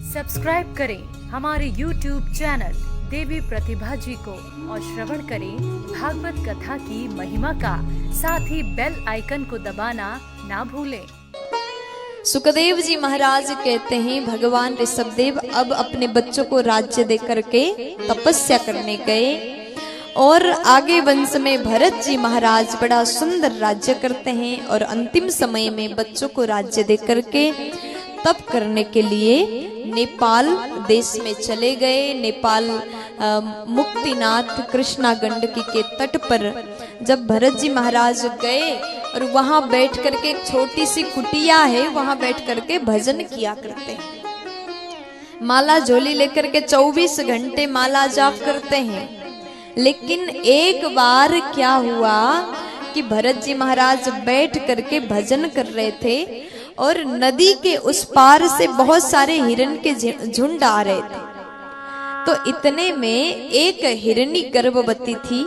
Subscribe करें हमारे YouTube channel देवी प्रतिभा जी को और श्रवण करें भागवत कथा की महिमा का। साथ ही बेल आइकन को दबाना ना भूलें। सुखदेव जी महाराज कहते हैं भगवान ऋषभदेव अब अपने बच्चों को राज्य दे करके तपस्या करने गए और आगे वंश में भरत जी महाराज बड़ा सुंदर राज्य करते हैं और अंतिम समय में बच्चों को राज्य दे करके तप करने के लिए नेपाल देश में चले गए। नेपाल मुक्तिनाथ कृष्णा गंडकी के तट पर जब भरत जी महाराज गए और वहां बैठ करके एक छोटी सी कुटिया है, वहां बैठ करके भजन किया करते हैं। माला झोली लेकर के 24 घंटे माला जाप करते हैं। लेकिन एक बार क्या हुआ कि भरत जी महाराज बैठ करके भजन कर रहे थे और नदी के उस पार से बहुत सारे हिरण के झुंड आ रहे थे। तो इतने में एक हिरनी गर्भवती थी।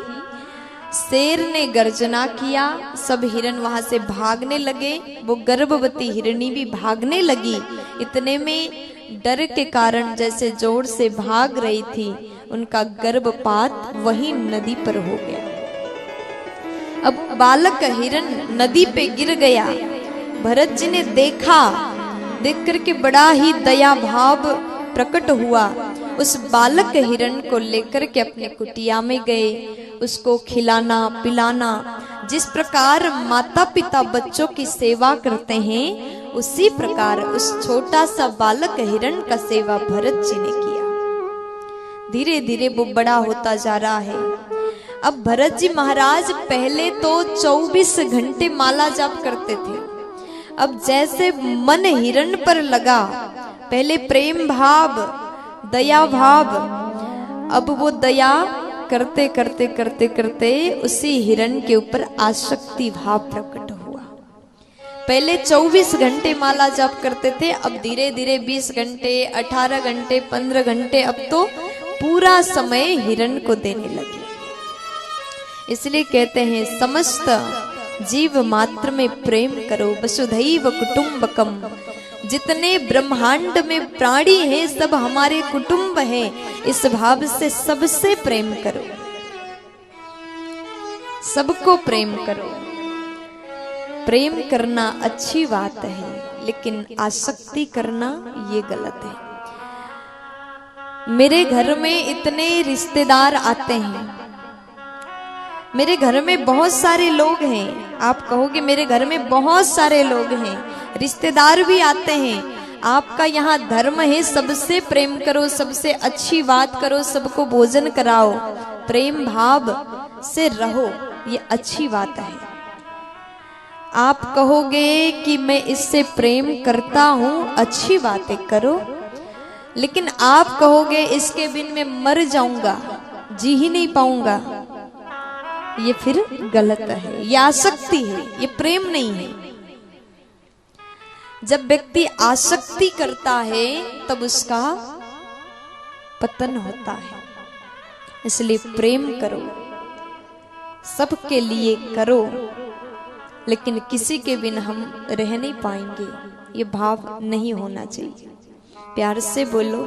शेर ने गर्जना किया, सब हिरन वहां से भागने लगे, वो गर्भवती हिरनी भी भागने लगी। इतने में डर के कारण जैसे जोर से भाग रही थी, उनका गर्भपात वही नदी पर हो गया। अब बालक हिरन नदी पे गिर गया। भरत जी ने देखा, देख करके बड़ा ही दया भाव प्रकट हुआ। उस बालक हिरण को लेकर के अपने कुटिया में गए, उसको खिलाना पिलाना, जिस प्रकार माता पिता बच्चों की सेवा करते हैं उसी प्रकार उस छोटा सा बालक हिरण का सेवा भरत जी ने किया। धीरे धीरे वो बड़ा होता जा रहा है। अब भरत जी महाराज पहले तो 24 घंटे माला जाप करते थे। अब जैसे मन हिरण पर लगा, पहले प्रेम भाव दया भाव, अब वो दया करते करते करते करते उसी हिरण के ऊपर आसक्ति भाव प्रकट हुआ। पहले 24 घंटे माला जाप करते थे, अब धीरे धीरे 20 घंटे 18 घंटे 15 घंटे, अब तो पूरा समय हिरण को देने लगे। इसलिए कहते हैं समस्त जीव मात्र में प्रेम करो, वसुधैव कुटुंबकम। जितने ब्रह्मांड में प्राणी हैं सब हमारे कुटुंब हैं, इस भाव से सबसे प्रेम करो, सबको प्रेम करो। प्रेम करना अच्छी बात है, लेकिन आसक्ति करना ये गलत है। मेरे घर में इतने रिश्तेदार आते हैं, मेरे घर में बहुत सारे लोग हैं। आप कहोगे मेरे घर में बहुत सारे लोग हैं, रिश्तेदार भी आते हैं। आपका यहाँ धर्म है सबसे प्रेम करो, सबसे अच्छी बात करो, सबको भोजन कराओ, प्रेम भाव से रहो, ये अच्छी बात है। आप कहोगे कि मैं इससे प्रेम करता हूँ, अच्छी बातें करो। लेकिन आप कहोगे इसके बिन मैं मर जाऊंगा, जी ही नहीं पाऊंगा, ये फिर गलत है, ये आसक्ति है, ये प्रेम नहीं है। जब व्यक्ति आसक्ति करता है तब उसका पतन होता है। इसलिए प्रेम करो, सबके लिए करो, लेकिन किसी के बिना हम रह नहीं पाएंगे, ये भाव नहीं होना चाहिए। प्यार से बोलो।